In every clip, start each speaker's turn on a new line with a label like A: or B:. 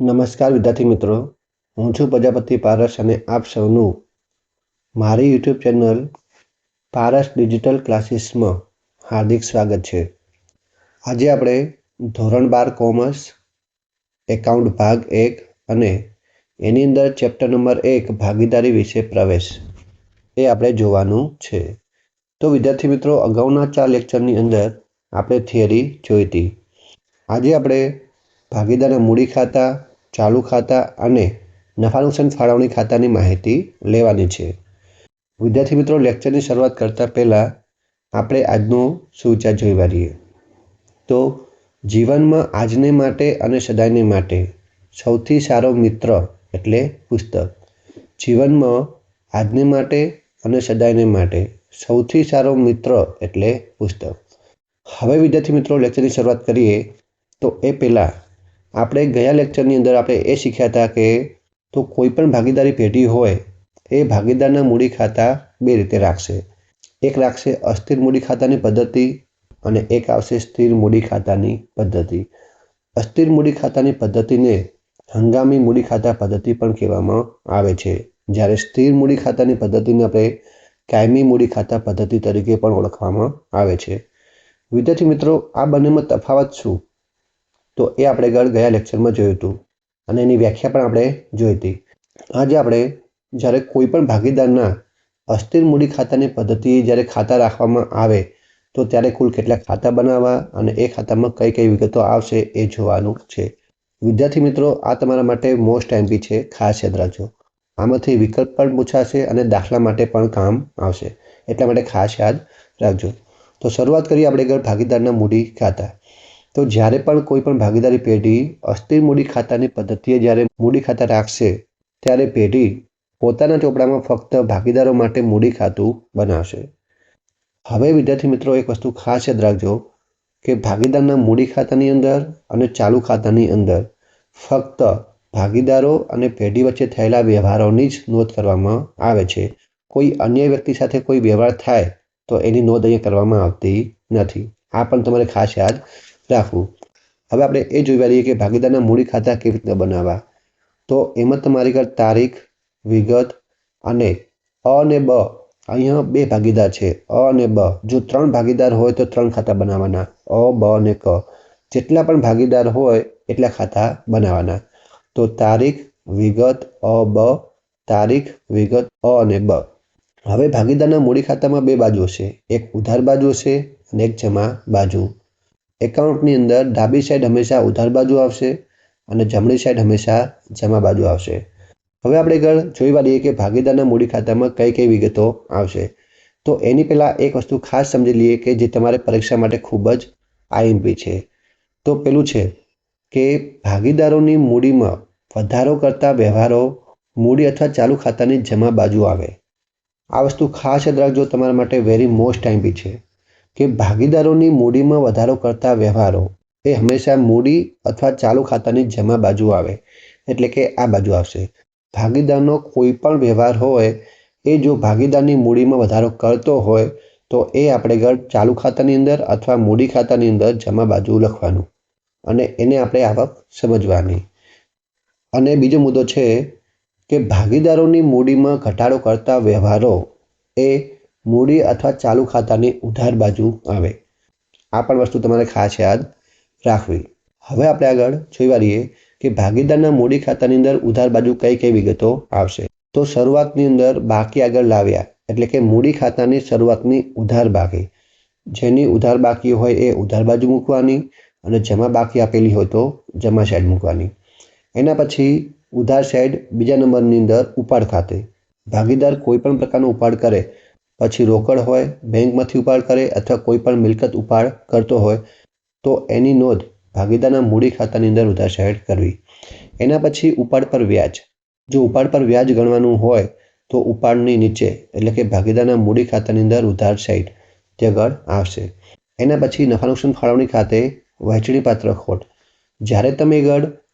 A: નમસ્કાર વિદ્યાર્થી મિત્રો, હું છું પ્રજાપતિ પારસ અને આપ સૌનું મારી યુટ્યુબ ચેનલ પારસ ડિજિટલ ક્લાસીસમાં હાર્દિક સ્વાગત છે. આજે આપણે ધોરણ 12 કોમર્સ એકાઉન્ટ ભાગ 1 અને એની અંદર ચેપ્ટર નંબર 1 ભાગીદારી વિશે પ્રવેશ એ આપણે જોવાનું છે. તો વિદ્યાર્થી મિત્રો, અગાઉના 4 લેક્ચરની અંદર આપણે થિયરી જોઈ હતી. આજે આપણે ભાગીદારના મૂડી ખાતા, ચાલુ ખાતા અને નફા નુકસાન ફાળવણી ખાતાની માહિતી લેવાની છે. વિદ્યાર્થી મિત્રો, લેક્ચરની શરૂઆત કરતાં પહેલાં આપણે આજનો સુવિચાર જોઈ વાળીએ. તો જીવનમાં આજને માટે અને સદાયને માટે સૌથી સારો મિત્ર એટલે પુસ્તક. જીવનમાં આજને માટે અને સદાયને માટે સૌથી સારો મિત્ર એટલે પુસ્તક. હવે વિદ્યાર્થી મિત્રો, લેક્ચરની શરૂઆત કરીએ તો એ પહેલાં આપણે ગયા લેક્ચરની અંદર આપણે એ શીખ્યા હતા કે તો કોઈ પણ ભાગીદારી પેઢી હોય એ ભાગીદારના મૂડી ખાતા બે રીતે રાખશે. એક રાખશે અસ્થિર મૂડી ખાતાની પદ્ધતિ અને એક આવશે સ્થિર મૂડી ખાતાની પદ્ધતિ. અસ્થિર મૂડી ખાતાની પદ્ધતિને હંગામી મૂડી ખાતા પદ્ધતિ પણ કહેવામાં આવે છે, જ્યારે સ્થિર મૂડી ખાતાની પદ્ધતિને આપણે કાયમી મૂડી ખાતા પદ્ધતિ તરીકે પણ ઓળખવામાં આવે છે. વિદ્યાર્થી મિત્રો, આ બંનેમાં તફાવત શું? તો એ આપણે ગયા લેક્ચરમાં જોયું હતું અને એની વ્યાખ્યા પણ આપણે જોઈ હતી. આજે આપણે જ્યારે કોઈ પણ ભાગીદારના અસ્થિર મૂડી ખાતાની પદ્ધતિ જ્યારે ખાતા રાખવામાં આવે તો ત્યારે કુલ કેટલા ખાતા બનાવવા અને એ ખાતામાં કઈ કઈ વિગતો આવશે એ જોવાનું છે. વિદ્યાર્થી મિત્રો, આ તમારા માટે મોસ્ટ એમપી છે, ખાસ યાદ રાખજો. આમાંથી વિકલ્પ પણ પૂછાશે અને દાખલા માટે પણ કામ આવશે, એટલા માટે ખાસ યાદ રાખજો. તો શરૂઆત કરીએ આપણે ભાગીદારના મૂડી ખાતા. તો જ્યારે પણ કોઈ પણ ભાગીદારી પેઢી અસ્થિર મૂડી ખાતાની પદ્ધતિએ જ્યારે મૂડી ખાતા રાખશે ત્યારે પેઢી પોતાના ચોપડામાં ફક્ત ભાગીદારો માટે મૂડી ખાતું બનાવશે. હવે વિદ્યાર્થી મિત્રો, એક વસ્તુ ખાસ યાદ રાખજો કે ભાગીદારના મૂડી ખાતાની અંદર અને ચાલુ ખાતાની અંદર ફક્ત ભાગીદારો અને પેઢી વચ્ચે થયેલા વ્યવહારોની જ નોંધ કરવામાં આવે છે. કોઈ અન્ય વ્યક્તિ સાથે કોઈ વ્યવહાર થાય તો એની નોંધ અહીંયા કરવામાં આવતી નથી. આ પણ તમારે ખાસ યાદ રાખવું. હવે આપણે એ જોઈ વાળીએ કે ભાગીદારના મૂડી ખાતા કેવી રીતના બનાવવા. તો એમાં તમારી ઘર તારીખ, વિગત અને અ અને બ, અહીંયા બે ભાગીદાર છે, અ અને બ. જો 3 ભાગીદાર હોય તો 3 ખાતા બનાવવાના, અ, બ અને ક. જેટલા પણ ભાગીદાર હોય એટલા ખાતા બનાવવાના. તો તારીખ, વિગત, અ, બ, તારીખ, વિગત, અ અને બ. હવે ભાગીદારના મૂડી ખાતામાં બે બાજુ હશે, એક ઉધાર બાજુ હશે અને એક જમા બાજુ. એકાઉન્ટની અંદર ડાબી સાઈડ હંમેશા ઉધાર બાજુ આવશે અને જમણી સાઈડ હંમેશા જમા બાજુ આવશે. હવે આપણે જોઈ વાળીએ કે ભાગીદારના મૂડી ખાતામાં કઈ કઈ વિગતો આવશે. તો એની પહેલાં એક વસ્તુ ખાસ સમજી લઈએ કે જે તમારે પરીક્ષા માટે ખૂબ જ આઈએમપી છે. તો પેલું છે કે ભાગીદારોની મૂડીમાં વધારો કરતા વ્યવહારો મૂડી અથવા ચાલુ ખાતાની જમા બાજુ આવે. આ વસ્તુ ખાસ યાદ રાખજો, તમારા માટે વેરી મોસ્ટ આઈએમપી છે કે ભાગીદારોની મૂડીમાં વધારો કરતા વ્યવહારો એ હંમેશા મૂડી અથવા ચાલુ ખાતાની જમા બાજુ આવે, એટલે કે આ બાજુ આવશે. ભાગીદારનો કોઈ પણ વ્યવહાર હોય એ જો ભાગીદારની મૂડીમાં વધારો કરતો હોય તો એ આપણે ચાલુ ખાતાની અંદર અથવા મૂડી ખાતાની અંદર જમા બાજુ લખવાનું અને એને આપણે આવક સમજવાની. અને બીજો મુદ્દો છે કે ભાગીદારોની મૂડીમાં ઘટાડો કરતા વ્યવહારો એ મૂડી અથવા ચાલુ ખાતાની ઉધાર બાજુ આવે. આ પણ વસ્તુ તમારે ખાસ યાદ રાખવી. હવે આપણે આગળ જોઈ વાળીએ કે ભાગીદારના મૂડી ખાતાની અંદર ઉધાર બાજુ કઈ કઈ વિગતો આવશે. તો શરૂઆતની અંદર બાકી આગળ લાવ્યા, એટલે કે મૂડી ખાતાની શરૂઆતની ઉધાર બાકી, જેની ઉધાર બાકી હોય એ ઉધાર બાજુ મૂકવાની અને જમા બાકી આપેલી હોય તો જમા સાઈડ મૂકવાની. એના પછી ઉધાર સાઈડ બીજા નંબરની અંદર ઉપાડ ખાતે. ભાગીદાર કોઈ પણ પ્રકારનો ઉપાડ કરે, પછી રોકડ હોય, બેંકમાંથી ઉપાડ કરે અથવા કોઈ પણ મિલકત ઉપાડ કરતો હોય તો એની નોંધ ભાગીદારના મૂડી ખાતાની અંદર ઉધાર સાઈડ કરવી. એના પછી ઉપાડ પર વ્યાજ. જો ઉપાડ પર વ્યાજ ગણવાનું હોય તો ઉપાડની નીચે, એટલે કે ભાગીદારના મૂડી ખાતાની અંદર ઉધાર સાઈડ તે આગળ આવશે. એના પછી નફા નુકસાન ફાળવણી ખાતે વહેંચણી પાત્ર ખોટ. જ્યારે તમે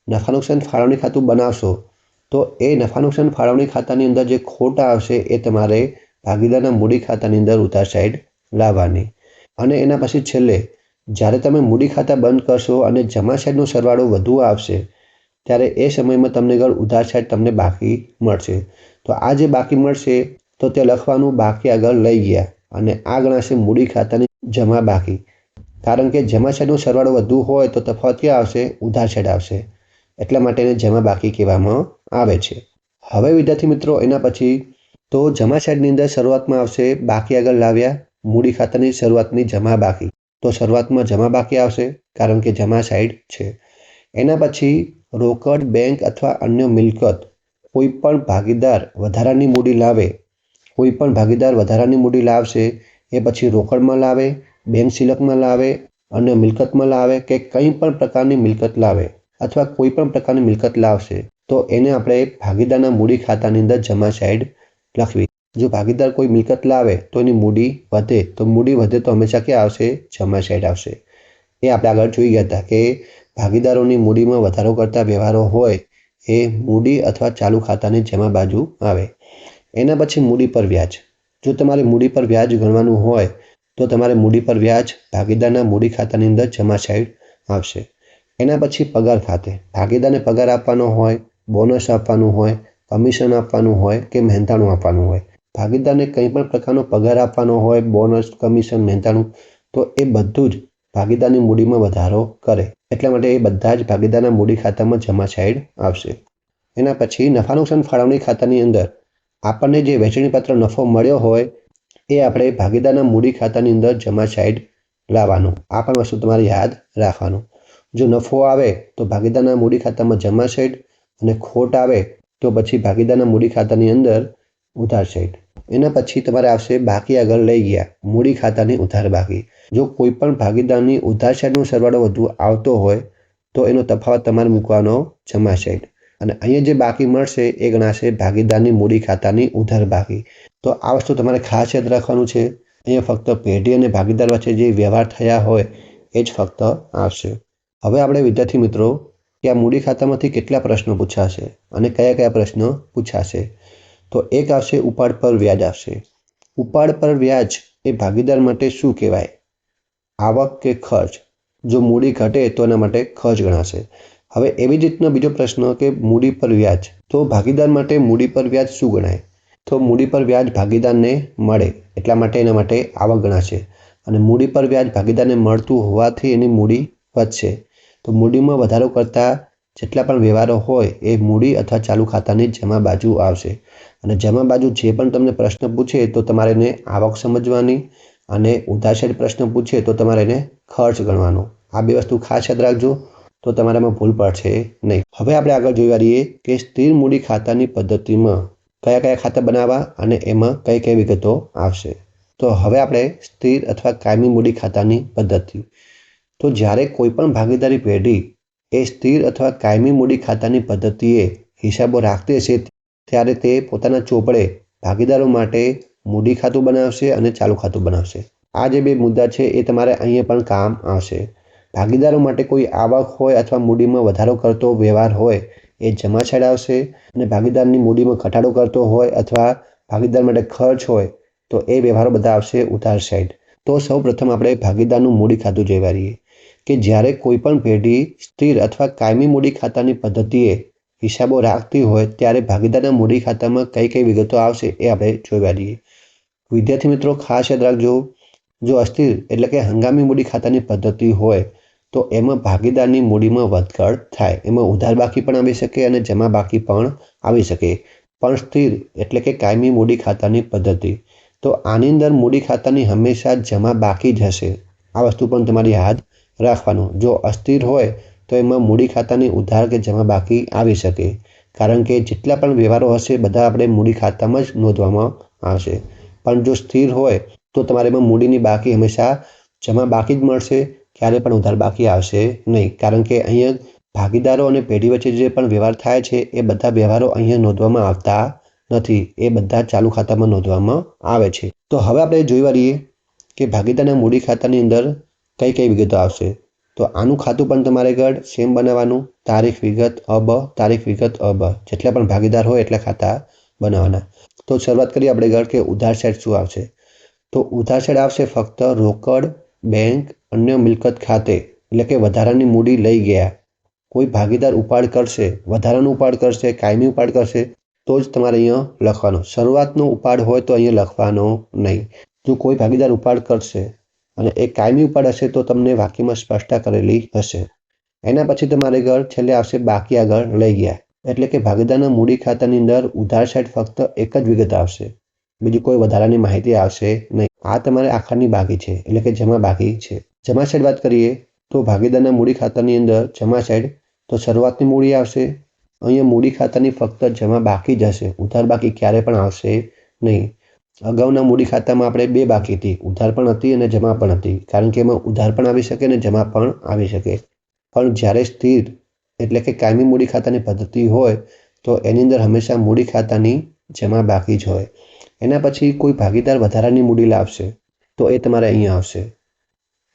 A: નફા નુકસાન ફાળવણી ખાતું બનાવશો તો એ નફા નુકસાન ફાળવણી ખાતાની અંદર જે ખોટ આવશે એ તમારે ભાગીદારના મૂડી ખાતાની અંદર ઉધાર સાઈડ લાવવાની. અને એના પછી છેલ્લે જ્યારે તમે મૂડી ખાતા બંધ કરશો અને જમા સાઈડનો સરવાળો વધુ આવશે ત્યારે એ સમયમાં તમને આગળ ઉધાર સાઈડ તમને બાકી મળશે. તો આ જે બાકી મળશે તો તે લખવાનું બાકી આગળ લઈ ગયા અને આ ગણાશે મૂડી ખાતાની જમા બાકી. કારણ કે જમા સાઈડનો સરવાળો વધુ હોય તો તફાવત ક્યાં આવશે? ઉધાર સાઈડ આવશે. એટલા માટે એને જમા બાકી કહેવામાં આવે છે. હવે વિદ્યાર્થી મિત્રો એના પછી તો જમા સાઈડની અંદર શરૂઆતમાં આવશે બાકી આગળ લાવ્યા મૂડી ખાતાની શરૂઆતની જમા બાકી. તો શરૂઆતમાં જમા બાકી આવશે કારણ કે જમા સાઈડ છે. એના પછી રોકડ, બેંક અથવા અન્ય મિલકત કોઈ પણ ભાગીદાર વધારાની મૂડી લાવે, કોઈ પણ ભાગીદાર વધારાની મૂડી લાવશે એ પછી રોકડમાં લાવે, બેંક સિલકમાં લાવે, અન્ય મિલકતમાં લાવે કે કંઈ પણ પ્રકારની મિલકત લાવે અથવા કોઈ પણ પ્રકારની મિલકત લાવશે તો એને આપણે ભાગીદારના મૂડી ખાતાની અંદર જમા સાઈડ લખવી. જો ભાગીદાર કોઈ મિલકત લાવે તો એની મૂડી વધે, તો મૂડી વધે તો હંમેશા ક્યાં આવશે? જમા સાઈડ આવશે. એ આપણે આગળ જોઈ ગયા હતા કે ભાગીદારોની મૂડીમાં વધારો કરતા વ્યવહારો હોય એ મૂડી અથવા ચાલુ ખાતાની જમા બાજુ આવે. એના પછી મૂડી પર વ્યાજ. જો તમારે મૂડી પર વ્યાજ ગણવાનું હોય તો તમારે મૂડી પર વ્યાજ ભાગીદારના મૂડી ખાતાની અંદર જમા સાઈડ આવશે. એના પછી પગાર ખાતે. ભાગીદારને પગાર આપવાનો હોય, બોનસ આપવાનું હોય, કમિશન આપવાનું હોય કે મહેનતાણું આપવાનું હોય, ભાગીદારને કંઈ પણ પ્રકારનો પગાર આપવાનો હોય, બોનસ, કમિશન, મહેનતાણું, તો એ બધું જ ભાગીદારની મૂડીમાં વધારો કરે. એટલા માટે એ બધા જ ભાગીદારના મૂડી ખાતામાં જમા સાઈડ આવશે. એના પછી નફા નુકસાન ફાળવણી ખાતાની અંદર આપણને જે વહેંચણીપત્ર નફો મળ્યો હોય એ આપણે ભાગીદારના મૂડી ખાતાની અંદર જમા સાઈડ લાવવાનું. આ પણ વસ્તુ તમારે યાદ રાખવાનું. જો નફો આવે તો ભાગીદારના મૂડી ખાતામાં જમા સાઈડ અને ખોટ આવે તો પછી ભાગીદારના મૂડી ખાતાની અંદર ઉધાર સાઈડ. એના પછી તમારે આવશે બાકી આગળ લઈ ગયા મૂડી ખાતાની ઉધાર બાકી. જો કોઈ પણ ભાગીદારની ઉધાર સાઈડનો સરવાળો વધુ આવતો હોય તો એનો તફાવત તમારે મૂકવાનો જમા સાઈડ. અને અહીંયા જે બાકી મળશે એ ગણાશે ભાગીદારની મૂડી ખાતાની ઉધાર બાકી. તો આ વસ્તુ તમારે ખાસ યાદ રાખવાનું છે. અહીંયા ફક્ત પેઢી અને ભાગીદાર વચ્ચે જે વ્યવહાર થયા હોય એ જ ફક્ત આવશે. હવે આપણે વિદ્યાર્થી મિત્રો કે આ મૂડી ખાતામાંથી કેટલા પ્રશ્નો પૂછાશે અને કયા કયા પ્રશ્નો પૂછાશે? તો એક આવશે ઉપાડ પર વ્યાજ આવશે. ઉપાડ પર વ્યાજ એ ભાગીદાર માટે શું કહેવાય? આવક કે ખર્ચ? જો મૂડી ઘટે તો એના માટે ખર્ચ ગણાશે. હવે એવી જ રીતનો બીજો પ્રશ્ન કે મૂડી પર વ્યાજ. તો ભાગીદાર માટે મૂડી પર વ્યાજ શું ગણાય? તો મૂડી પર વ્યાજ ભાગીદારને મળે એટલા માટે એના માટે આવક ગણાશે. અને મૂડી પર વ્યાજ ભાગીદારને મળતું હોવાથી એની મૂડી વધશે. તો મૂડીમાં વધારો કરતા જેટલા પણ વ્યવહારો હોય એ મૂડી અથવા ચાલુ ખાતાની જમા બાજુ આવશે. અને જમા બાજુ જે પણ તમને પ્રશ્ન પૂછે તો તમારે એને આવક સમજવાની અને ઉધાર સાઈડ પ્રશ્ન પૂછે તો તમારે એને ખર્ચ ગણવાનો. આ બે વસ્તુ ખાસ યાદ રાખજો તો તમારામાં ભૂલ પડશે નહીં. હવે આપણે આગળ જોઈ રહીએ કે સ્થિર મૂડી ખાતાની પદ્ધતિમાં કયા કયા ખાતા બનાવવા અને એમાં કઈ કઈ વિગતો આવશે. તો હવે આપણે સ્થિર અથવા કાયમી મૂડી ખાતાની પદ્ધતિ. તો જ્યારે કોઈ પણ ભાગીદારી પેઢી એ સ્થિર અથવા કાયમી મૂડી ખાતાની પદ્ધતિએ હિસાબો રાખતી હશે ત્યારે તે પોતાના ચોપડે ભાગીદારો માટે મૂડી ખાતું બનાવશે અને ચાલુ ખાતું બનાવશે. આ જે બે મુદ્દા છે એ તમારે અહીંયા પણ કામ આવશે. ભાગીદારો માટે કોઈ આવક હોય અથવા મૂડીમાં વધારો કરતો વ્યવહાર હોય એ જમા સાઈડ આવશે અને ભાગીદારની મૂડીમાં ઘટાડો કરતો હોય અથવા ભાગીદાર માટે ખર્ચ હોય તો એ વ્યવહારો બધા આવશે ઉધાર સાઈડ. તો સૌ પ્રથમ આપણે ભાગીદારનું મૂડી ખાતું જોઈ રહીએ કે જ્યારે કોઈ પણ પેઢી સ્થિર અથવા કાયમી મૂડી ખાતાની પદ્ધતિએ હિસાબો રાખતી હોય ત્યારે ભાગીદારના મૂડી ખાતામાં કઈ કઈ વિગતો આવશે એ આપણે જોઈ રહીએ. વિદ્યાર્થી મિત્રો ખાસ યાદ રાખજો, જો અસ્થિર એટલે કે હંગામી મૂડી ખાતાની પદ્ધતિ હોય તો એમાં ભાગીદારની મૂડીમાં વધઘટ થાય. એમાં ઉધાર બાકી પણ આવી શકે અને જમા બાકી પણ આવી શકે. પણ સ્થિર એટલે કે કાયમી મૂડી ખાતાની પદ્ધતિ તો આની અંદર મૂડી ખાતાની હંમેશા જમા બાકી જ હશે. આ વસ્તુ પણ તમારે યાદ રાખવાનું. જો અસ્થિર હોય તો એમાં મૂડી ખાતાની ઉધાર કે જમા બાકી આવી શકે કારણ કે જેટલા પણ વ્યવહારો હશે બધા આપણે મૂડી ખાતામાં જ નોંધવામાં આવશે. પણ જો સ્થિર હોય તો તમારે એમાં મૂડીની બાકી હંમેશા જમા બાકી જ મળશે, ક્યારે પણ ઉધાર બાકી આવશે નહીં. કારણ કે અહીંયા ભાગીદારો અને પેઢી વચ્ચે જે પણ વ્યવહાર થાય છે એ બધા વ્યવહારો અહીંયા નોંધવામાં આવતા નથી. એ બધા ચાલુ ખાતામાં નોંધવામાં આવે છે. તો હવે આપણે જોઈ રહીએ કે ભાગીદારના મૂડી ખાતાની અંદર કઈ કઈ વિગતો આવશે. તો આનું ખાતું પણ તમારે આગળ સેમ બનાવવાનું. તારીખ વિગત અબ, તારીખ વિગત અબ, જેટલા પણ ભાગીદાર હોય એટલા ખાતા બનાવવાના. તો શરૂઆત કરીએ આપણે આગળ કે ઉધાર સાઈડ શું આવશે. તો ઉધાર સાઈડ આવશે ફક્ત રોકડ, બેંક, અન્ય મિલકત ખાતે એટલે કે વધારાની મૂડી લઈ ગયા કોઈ ભાગીદાર ઉપાડ કરશે, વધારાનો ઉપાડ કરશે, કાયમી ઉપાડ કરશે તો જ તમારે અહીંયા લખવાનો. શરૂઆતનો ઉપાડ હોય તો અહીંયા લખવાનો નહીં. જો કોઈ ભાગીદાર ઉપાડ કરશે અને એ કાયમી ઉપાડ હશે તો તમને વાક્યમાં સ્પષ્ટતા કરેલી હશે. એના પછી તમારે આગળ છેલ્લે આવશે બાકી આગળ લઈ ગયા. એટલે કે ભાગીદારના મૂડી ખાતાની અંદર ઉધાર સાઈડ ફક્ત એક જ વિગત આવશે, બીજી કોઈ વધારાની માહિતી આવશે નહીં. આ તમારે આખરની બાકી છે, એટલે કે જમા બાકી છે. જમા સાઈડ વાત કરીએ તો ભાગીદારના મૂડી ખાતાની અંદર જમા સાઈડ તો શરૂઆતની મૂડી આવશે. અહીંયા મૂડી ખાતાની ફક્ત જમા બાકી જ હશે, ઉધાર બાકી ક્યારે પણ આવશે નહીં. અગાઉના મૂડી ખાતામાં આપણે બે બાકી હતી, ઉધાર પણ હતી અને જમા પણ હતી, કારણ કે એમાં ઉધાર પણ આવી શકે અને જમા પણ આવી શકે. પણ જ્યારે સ્થિર એટલે કે કાયમી મૂડી ખાતાની પદ્ધતિ હોય તો એની અંદર હંમેશા મૂડી ખાતાની જમા બાકી જ હોય. એના પછી કોઈ ભાગીદાર વધારાની મૂડી લાવશે તો એ તમારે અહીંયા આવશે.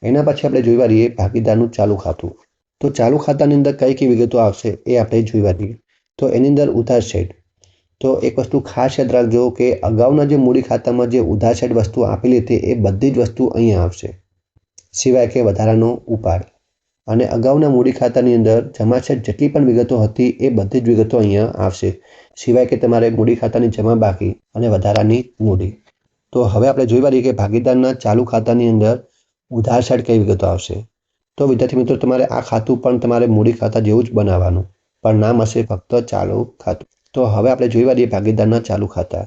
A: એના પછી આપણે જોઈ વાળીએ ભાગીદારનું ચાલુ ખાતું. તો ચાલુ ખાતાની અંદર કઈ કઈ વિગતો આવશે એ આપણે જોઈ વાળીએ. તો એની અંદર ઉધાર સાઈડ. તો એક વસ્તુ ખાસ યાદ રાખજો કે અગાઉના જે મૂડી ખાતામાં જે ઉધાર સાઈડ વસ્તુ આપેલી હતી એ બધી જ વસ્તુ અહીંયા આવશે, સિવાય કે વધારાનો ઉપાડ. અને અગાઉના મૂડી ખાતાની અંદર જમા સાઈડ જેટલી પણ વિગતો હતી એ બધી જ વિગતો અહીંયા આવશે, સિવાય કે તમારે મૂડી ખાતાની જમા બાકી અને વધારાની મૂડી. તો હવે આપણે જોઈ વાળીએ કે ભાગીદારના ચાલુ ખાતાની અંદર ઉધાર સાઈડ કઈ વિગતો આવશે. તો વિદ્યાર્થી મિત્રો, તમારે આ ખાતું પણ તમારે મૂડી ખાતા જેવું જ બનાવવાનું, પણ નામ હશે ફક્ત ચાલુ ખાતું. તો હવે આપણે જોઈ વાળીએ ભાગીદારના ચાલુ ખાતા.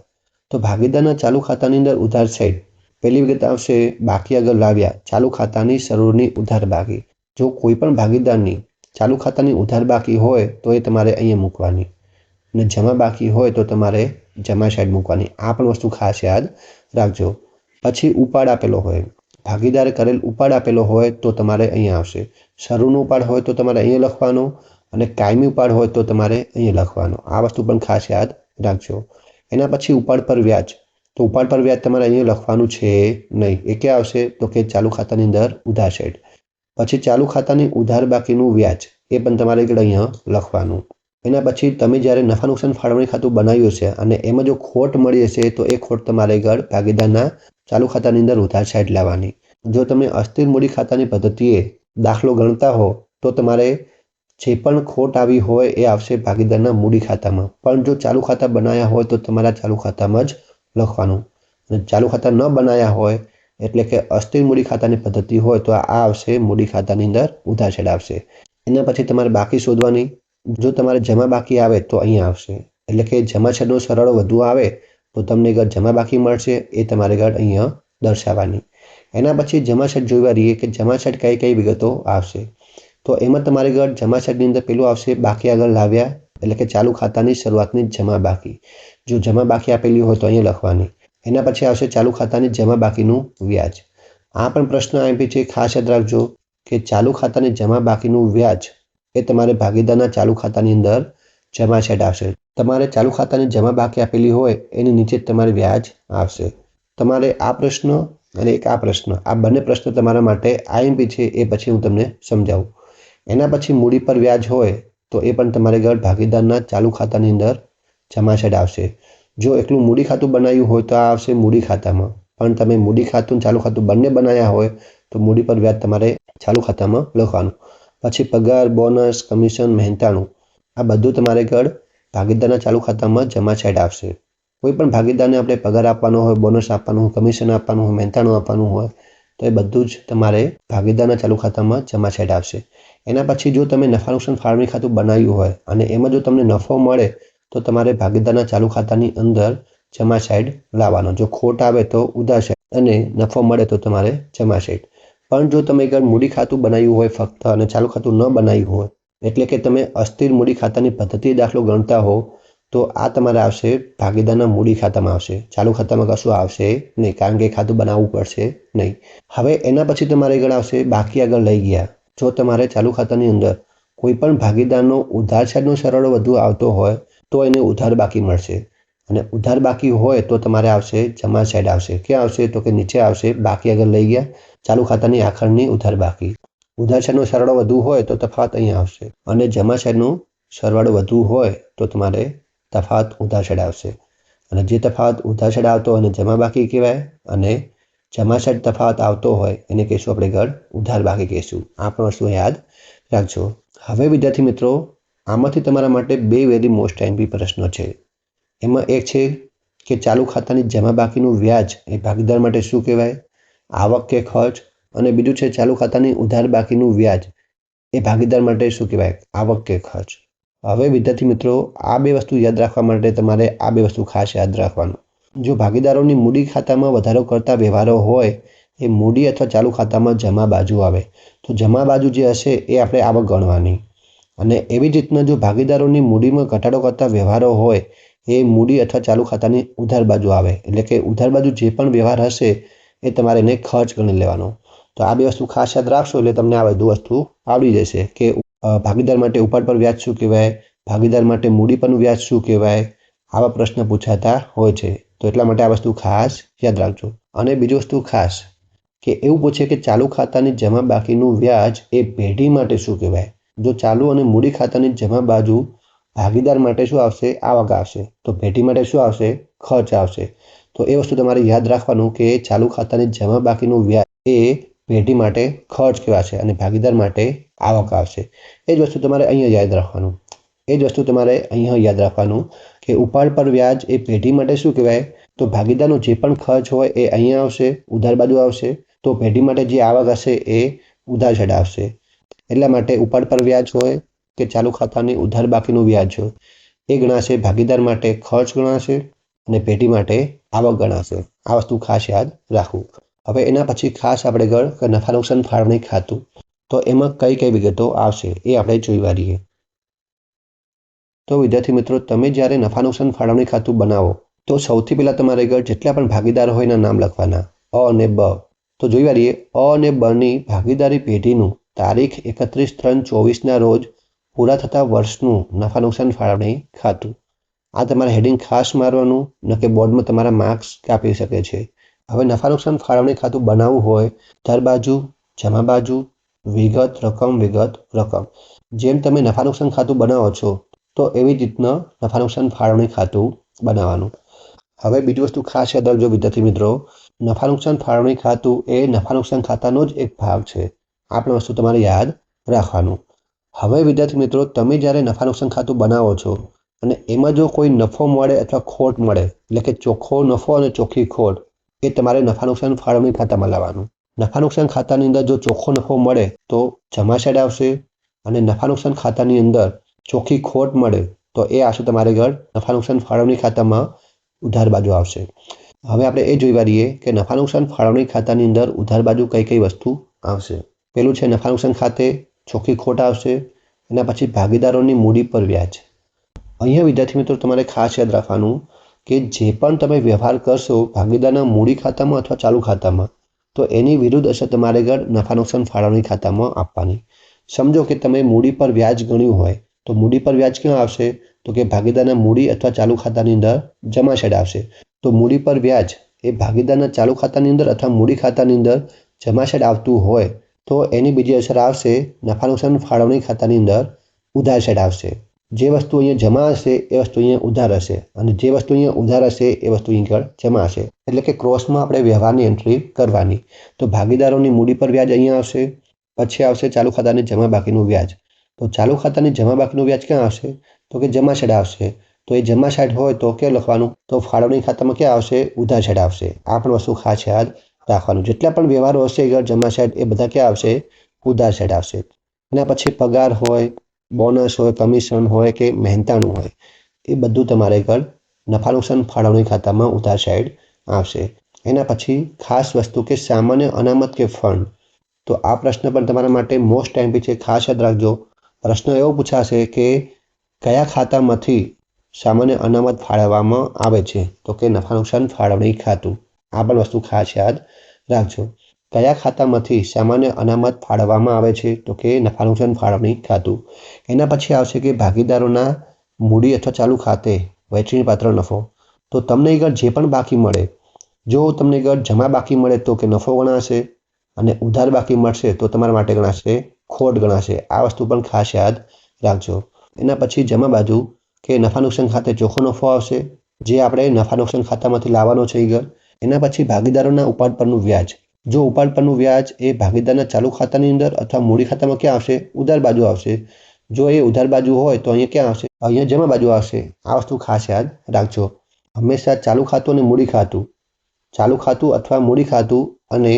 A: તો ભાગીદારના ચાલુ ખાતાની અંદર ઉધાર સાઈડ પહેલી વિગત આવશે બાકી આગળ લાવ્યા, ચાલુ ખાતાની શરૂની ઉધાર બાકી. જો કોઈ પણ ભાગીદારની ચાલુ ખાતાની ઉધાર બાકી હોય તો એ તમારે અહીંયા મૂકવાની, અને જમા બાકી હોય તો તમારે જમા સાઈડ મૂકવાની. આ પણ વસ્તુ ખાસ યાદ રાખજો. પછી ઉપાડ આપેલો હોય, ભાગીદારે કરેલ ઉપાડ આપેલો હોય તો તમારે અહીંયા આવશે. શરૂનો ઉપાડ હોય તો તમારે અહીંયા લખવાનો અને કાયમી ઉપાડ હોય તો તમારે અહીંયા લખવાનો. આ વસ્તુ પણ ખાસ યાદ રાખજો. એના પછી ઉપાડ પર વ્યાજ. તો ઉપાડ પર વ્યાજ તમારે અહીંયા લખવાનું છે નહીં. એ ક્યાં આવશે તો કે ચાલુ ખાતાની અંદર ઉધાર સાઈડ. પછી ચાલુ ખાતાની ઉધાર બાકીનું વ્યાજ એ પણ તમારે અહીંયા લખવાનું. એના પછી તમે જ્યારે નફા નુકસાન ફાળવણી ખાતું બનાવ્યું છે અને એમાં જો ખોટ મળી હશે તો એ ખોટ તમારે આગળ ભાગીદારના ચાલુ ખાતાની અંદર ઉધાર સાઈડ લાવવાની. જો તમે અસ્થિર મૂડી ખાતાની પદ્ધતિએ દાખલો ગણતા હો તો તમારે જે પણ ખોટ આવી હોય એ આવશે ભાગીદારના મૂડી ખાતામાં, પણ જો ચાલુ ખાતા બનાવ્યા હોય તો તમારા ચાલુ ખાતામાં જ લખવાનું. અને ચાલુ ખાતા ન બનાવ્યા હોય એટલે કે અસ્થિર મૂડી ખાતાની પદ્ધતિ હોય તો આ આવશે મૂડી ખાતાની અંદર ઉધાર સાઈડ આવશે. એના પછી તમારે બાકી શોધવાની. જો તમારે જમા બાકી આવે તો અહીંયા આવશે, એટલે કે જમા સાઈડનો સરવાળો વધુ આવે તો તમને આગળ જમા બાકી મળશે, એ તમારે આગળ અહીંયા દર્શાવવાની. એના પછી જમા સાઈડ જોઈ વાળીએ કે જમા સાઈડ કઈ કઈ વિગતો આવશે. તો એમાં તમારે આગળ જમા સાઈડની અંદર પેલું આવશે બાકી આગળ લાવ્યા, એટલે કે ચાલુ ખાતાની શરૂઆતની જમા બાકી. જો જમા બાકી આપેલી હોય તો અહીંયા લખવાની. એના પછી આવશે ચાલુ ખાતાની જમા બાકીનું વ્યાજ. આ પણ પ્રશ્ન આપી છે, ખાસ યાદ રાખજો કે ચાલુ ખાતાની જમા બાકીનું વ્યાજ એ તમારે ભાગીદારના ચાલુ ખાતાની અંદર જમા સાઈડ આવશે. તમારે ચાલુ ખાતાની જમા બાકી આપેલી હોય એની નીચે તમારે વ્યાજ આવશે. તમારે આ પ્રશ્ન અને એક આ પ્રશ્ન, આ બંને પ્રશ્ન તમારા માટે આઈએમપી છે, એ પછી હું તમને સમજાવું. એના પછી મૂડી પર વ્યાજ હોય તો એ પણ તમારે આગળ ભાગીદારના ચાલુ ખાતાની અંદર જમા સાઈડ આવશે. જો એકલું મૂડી ખાતું બનાવ્યું હોય તો આ આવશે મૂડી ખાતામાં, પણ તમે મૂડી ખાતું ચાલુ ખાતું બંને બનાવ્યા હોય તો મૂડી પર વ્યાજ તમારે ચાલુ ખાતામાં લખવાનું. પછી પગાર, બોનસ, કમિશન, મહેનતાણું આ બધું તમારે આગળ ભાગીદારના ચાલુ ખાતામાં જમા સાઈડ આવશે. કોઈ પણ ભાગીદારને આપણે પગાર આપવાનો હોય, બોનસ આપવાનું હોય, કમિશન આપવાનું હોય, મહેનતાણું આપવાનું હોય તો એ બધું જ તમારે ભાગીદારના ચાલુ ખાતામાં જમા સાઈડ આવશે. એના પછી જો તમે નફા નુકસાન ફાળવણી ખાતું બનાવ્યું હોય અને એમાં જો તમને નફો મળે તો તમારે ભાગીદારના ચાલુ ખાતાની અંદર જમા સાઈડ લાવવાનો. જો ખોટ આવે તો ઉધાર સાઈડ અને નફો મળે તો તમારે જમા સાઈડ. પણ જો તમે આગળ મૂડી ખાતું બનાવ્યું હોય ફક્ત અને ચાલુ ખાતું ન બનાવ્યું હોય, એટલે કે તમે અસ્થિર મૂડી ખાતાની પદ્ધતિ દાખલો ગણતા હો તો આ તમારે આવશે ભાગીદારના મૂડી ખાતામાં આવશે. ચાલુ ખાતામાં કશું આવશે નહીં, કારણ કે ખાતું બનાવવું પડશે નહીં. હવે એના પછી તમારે આગળ આવશે બાકી આગળ લઈ ગયા. જો તમારે ચાલુ ખાતાની અંદર કોઈ પણ ભાગીદારનો ઉધાર સાઈડનો સરવાળો વધુ આવતો હોય તો એને ઉધાર બાકી મળશે, અને ઉધાર બાકી હોય તો તમારે આવશે જમા સાઈડ આવશે. ક્યાં આવશે તો કે નીચે આવશે બાકી આગળ લઈ ગયા, ચાલુ ખાતાની આખરની ઉધાર બાકી. ઉધાર સાઈડનો સરવાળો વધુ હોય તો તફાવત અહીંયા આવશે, અને જમા સાઈડનો સરવાળો વધુ હોય તો તમારે તફાવત ઉધાર સાઈડ આવશે. અને જે તફાવત ઉધાર સાઈડ આવતો હોય એને જમા બાકી કહેવાય, અને જમા સાઈડ તફાવત આવતો હોય એને કહીશું આપણે આગળ ઉધાર બાકી કહીશું. આ પણ વસ્તુ યાદ રાખજો. હવે વિદ્યાર્થી મિત્રો, આમાંથી તમારા માટે બે વેરી મોસ્ટ એમપી પ્રશ્નો છે. એમાં એક છે કે ચાલુ ખાતાની જમા બાકીનું વ્યાજ એ ભાગીદાર માટે શું કહેવાય, આવક કે ખર્ચ, અને બીજું છે ચાલુ ખાતાની ઉધાર બાકીનું વ્યાજ એ ભાગીદાર માટે શું કહેવાય, આવક કે ખર્ચ. હવે વિદ્યાર્થી મિત્રો, આ બે વસ્તુ યાદ રાખવા માટે તમારે આ બે વસ્તુ ખાસ યાદ રાખવાનું. જો ભાગીદારોની મૂડી ખાતામાં વધારો કરતા વ્યવહારો હોય એ મૂડી અથવા ચાલુ ખાતામાં જમા બાજુ આવે, તો જમા બાજુ જે હશે એ આપણે આવક ગણવાની. અને એવી જ રીતના જો ભાગીદારોની મૂડીમાં ઘટાડો કરતા વ્યવહારો હોય એ મૂડી અથવા ચાલુ ખાતાની ઉધાર બાજુ આવે, એટલે કે ઉધાર બાજુ જે પણ વ્યવહાર હશે એ તમારે એને ખર્ચ ગણી લેવાનો. તો આ બે વસ્તુ ખાસ યાદ રાખશો એટલે તમને આ બધું વસ્તુ આવડી જશે કે ભાગીદાર માટે ઉપાડ પર વ્યાજ શું કહેવાય, ભાગીદાર માટે મૂડી પરનું વ્યાજ શું કહેવાય. આવા પ્રશ્ન પૂછાતા હોય છે, તો એટલા માટે આ વસ્તુ ખાસ યાદ રાખજો. અને બીજી વસ્તુ ખાસ કે એવું પૂછે કે ચાલુ ખાતાની જમા બાકીનું વ્યાજ એ પેઢી માટે શું કહેવાય. જો ચાલુ અને મૂડી ખાતાની જમા બાજુ ભાગીદાર માટે શું આવશે, આવક આવશે, તો પેઢી માટે શું આવશે, ખર્ચ આવશે. તો એ વસ્તુ તમારે યાદ રાખવાનું કે ચાલુ ખાતાની જમા બાકીનું વ્યાજ એ પેઢી માટે ખર્ચ કહેવાશે અને ભાગીદાર માટે આવક આવશે. એ જ વસ્તુ તમારે અહીંયા યાદ રાખવાનું. એ જ વસ્તુ તમારે અહીંયા યાદ રાખવાનું કે ઉપાડ પર વ્યાજ એ પેઢી માટે શું કહેવાય, તો ભાગીદારનો જે પણ ખર્ચ હોય એ અહીંયા આવશે, ઉધાર બાજુ આવશે, તો પેઢી માટે જે આવક હશે એ ઉધાર છેડે આવશે. એટલા માટે ઉપાડ પર વ્યાજ હોય કે ચાલુ ખાતાની ઉધાર બાકીનું વ્યાજ હોય એ ગણાશે ભાગીદાર માટે ખર્ચ ગણાશે અને પેઢી માટે આવક ગણાશે. આ વસ્તુ ખાસ યાદ રાખવું. હવે એના પછી ખાસ આપણે ગણ કે નફા નુકસાન ફાળવણી ખાતું, તો એમાં કઈ કઈ વિગતો આવશે એ આપણે જોઈ વાળીએ. તો વિદ્યાર્થી મિત્રો, તમે જ્યારે નફા નુકસાન ફાળવણી ખાતું બનાવો તો સૌથી પહેલાં તમારે જેટલા પણ ભાગીદાર હોય એના નામ લખવાના, અ અને બ. તો જોઈ વાળીએ, અ અને બની ભાગીદારી પેઢીનું તારીખ 31/3/24ના રોજ પૂરા થતા વર્ષનું નફા નુકસાન ફાળવણી ખાતું. આ તમારે હેડિંગ ખાસ મારવાનું, ન કે બોર્ડમાં તમારા માર્ક્સ કાપી શકે છે. હવે નફા નુકસાન ફાળવણી ખાતું બનાવવું હોય ઉધાર બાજુ, જમા બાજુ, વિગત રકમ. જેમ તમે નફા નુકસાન ખાતું બનાવો છો તો એવી જ રીતના નફા નુકસાન ફાળવણી ખાતું બનાવવાનું. હવે બીજી વસ્તુ ખાસ યાદ રાખજો વિદ્યાર્થી મિત્રો, નફા નુકસાન ફાળવણી ખાતું એ નફા નુકસાન ખાતાનો જ એક ભાગ છે. આ પણ વસ્તુ તમારે યાદ રાખવાનું. હવે વિદ્યાર્થી મિત્રો, તમે જ્યારે નફા નુકસાન ખાતું બનાવો છો અને એમાં જો કોઈ નફો મળે અથવા ખોટ મળે, એટલે કે ચોખ્ખો નફો અને ચોખ્ખી ખોટ, એ તમારે નફા નુકસાન ફાળવણી ખાતામાં લાવવાનું. નફા નુકસાન ખાતાની અંદર જો ચોખ્ખો નફો મળે તો જમા સાઈડ આવશે અને નફા નુકસાન ખાતાની અંદર ચોખ્ખી ખોટ મળે તો એ આવશે તમારે નફા નુકસાન ફાળવણી ખાતામાં ઉધાર બાજુ આવશે. હવે આપણે એ જોઈ વાળીએ કે નફા નુકસાન ફાળવણી ખાતાની અંદર ઉધાર બાજુ કઈ કઈ વસ્તુ આવશે. પેલું છે નફા નુકસાન ખાતે ચોખ્ખી ખોટ આવશે. એના પછી ભાગીદારોની મૂડી પર વ્યાજ. અહીંયા વિદ્યાર્થી મિત્રો તમારે ખાસ યાદ રાખવાનું કે જે પણ તમે વ્યવહાર કરશો ભાગીદારના મૂડી ખાતામાં અથવા ચાલુ ખાતામાં, તો એની વિરુદ્ધ અસર તમારે નફા નુકસાન ફાળવણી ખાતામાં આપવાની. સમજો કે તમે મૂડી પર વ્યાજ ગણ્યું હોય તો મૂડી પર વ્યાજ ક્યાં આવશે, તો કે ભાગીદારના મૂડી અથવા ચાલુ ખાતાની અંદર જમા સાઈડ આવશે. તો મૂડી પર વ્યાજ એ ભાગીદારના ચાલુ ખાતાની અંદર અથવા મૂડી ખાતાની અંદર જમા સાઈડ આવતું હોય તો એની બીજી અસર આવશે નફા નુકસાન ફાળવણી ખાતાની અંદર ઉધાર સાઈડ આવશે. જે વસ્તુ અહીંયા જમા હશે એ વસ્તુ અહીંયા ઉધાર હશે અને જે વસ્તુ અહીંયા ઉધાર હશે એ વસ્તુ અહીંયા જમા હશે. એટલે કે ક્રોસમાં આપણે વ્યવહારની એન્ટ્રી કરવાની. તો ભાગીદારોની મૂડી પર વ્યાજ અહીંયા આવશે, પછી આવશે ચાલુ ખાતાની જમા બાકીનું વ્યાજ. તો ચાલુ ખાતાની જમા બાકીનું વ્યાજ ક્યાં આવશે, તો કે જમા સાઈડ આવશે. તો એ જમા સાઈડ હોય તો કે લખવાનું, તો ફાળવણી ખાતામાં ક્યાં આવશે, ઉધાર સાઈડ આવશે. આ પણ વસ્તુ ખાસ યાદ રાખવાનું. જેટલા પણ વ્યવહારો હશે જમા સાઈડ એ બધા ક્યાં આવશે, ઉધાર સાઈડ આવશે. એના પછી પગાર હોય, બોનસ હોય, કમિશન હોય કે મહેનતાણું હોય, એ બધું તમારે નફા નુકસાન ફાળવણી ખાતામાં ઉધાર સાઈડ આવશે. એના પછી ખાસ વસ્તુ કે સામાન્ય અનામત કે ફંડ. તો આ પ્રશ્ન પણ તમારા માટે મોસ્ટ ટાઈમ છે, ખાસ યાદ રાખજો. પ્રશ્ન એવો પૂછાશે કે કયા ખાતામાંથી સામાન્ય અનામત ફાળવવામાં આવે છે, તો કે નફા નુકસાન ફાળવણી ખાતું. આ પણ વસ્તુ ખાસ યાદ રાખજો. કયા ખાતામાંથી સામાન્ય અનામત ફાળવવામાં આવે છે, તો કે નફા નુકસાન ફાળવણી ખાતું. એના પછી આવશે કે ભાગીદારોના મૂડી અથવા ચાલુ ખાતે વહેંચણી પાત્ર નફો. તો તમને જે પણ બાકી મળે, જો તમને જમા બાકી મળે તો કે નફો ગણાશે અને ઉધાર બાકી મળશે તો તમારા માટે ગણાશે ખોટ ગણાશે. આ વસ્તુ પણ ખાસ યાદ રાખજો. એના પછી જમા બાજુ કે નફા નુકસાન ખાતે ચોખ્ખો નફો આવશે, જે આપણે નફા નુકસાન ખાતામાંથી લાવવાનો છે. એના પછી ભાગીદારોના ઉપાડ પરનું વ્યાજ. જો ઉપાડ પરનું વ્યાજ એ ભાગીદારના ચાલુ ખાતાની અંદર અથવા મૂડી ખાતામાં ક્યાં આવશે, ઉધાર બાજુ આવશે. જો એ ઉધાર બાજુ હોય તો અહીંયા ક્યાં આવશે? અહીંયા જમા બાજુ આવશે. આ વસ્તુ ખાસ યાદ રાખજો. હંમેશા ચાલુ ખાતું અને મૂડી ખાતું, ચાલુ ખાતું અથવા મૂડી ખાતું અને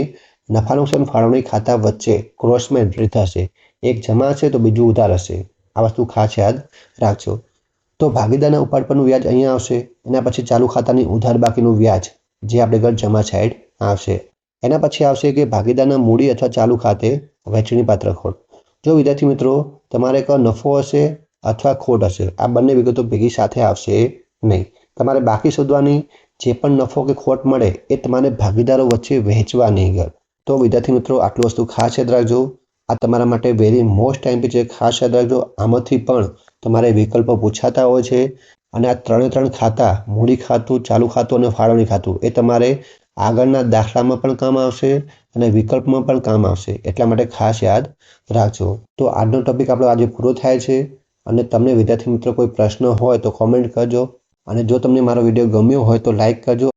A: નફા નુકસાન ફાળવણી ખાતા વચ્ચે ક્રોસમાં એન્ટ્રી થશે. એક જમા હશે તો બીજું ઉધાર હશે. આ વસ્તુ ખાસ યાદ રાખજો. તો ભાગીદારના ઉપાડ પરનું વ્યાજ અહીંયા આવશે. એના પછી ચાલુ ખાતાની ઉધાર બાકીનું વ્યાજ જે આપણે ઘર જમા સાઈડ આવશે. એના પછી આવશે કે ભાગીદારના મૂડી અથવા ચાલુ ખાતે વહેંચણી પાત્ર ખોટ. જો વિદ્યાર્થી મિત્રો તમારે એક નફો હશે અથવા ખોટ હશે, આ બંને વિગતો ભેગી સાથે આવશે નહીં. તમારે બાકી શોધવાની, જે પણ નફો કે ખોટ મળે એ તમારે ભાગીદારો વચ્ચે વહેંચવાની ઘર. તો વિદ્યાર્થી મિત્રો આટલું વસ્તુ ખાસ યાદ રાખજો. આ તમારા માટે વેરી મોસ્ટ ટાઈમ છે, ખાસ યાદ રાખજો. આમાંથી પણ તમારે વિકલ્પો પૂછાતા હોય છે અને આ ત્રણે ખાતા, મૂડી ખાતું, ચાલુ ખાતું અને ફાળવણી ખાતું, એ તમારે આગળના દાખલામાં પણ કામ આવશે અને વિકલ્પમાં પણ કામ આવશે. એટલા માટે ખાસ યાદ રાખજો. તો આજનો ટોપિક આપણો આજે પૂરો થાય છે અને તમને વિદ્યાર્થી મિત્રો કોઈ પ્રશ્ન હોય તો કોમેન્ટ કરજો અને જો તમને મારો વિડીયો ગમ્યો હોય તો લાઈક કરજો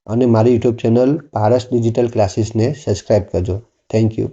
A: અને મારી યુટ્યુબ ચેનલ પારસ ડિજિટલ ક્લાસીસને સબસ્ક્રાઈબ કરજો. Thank you.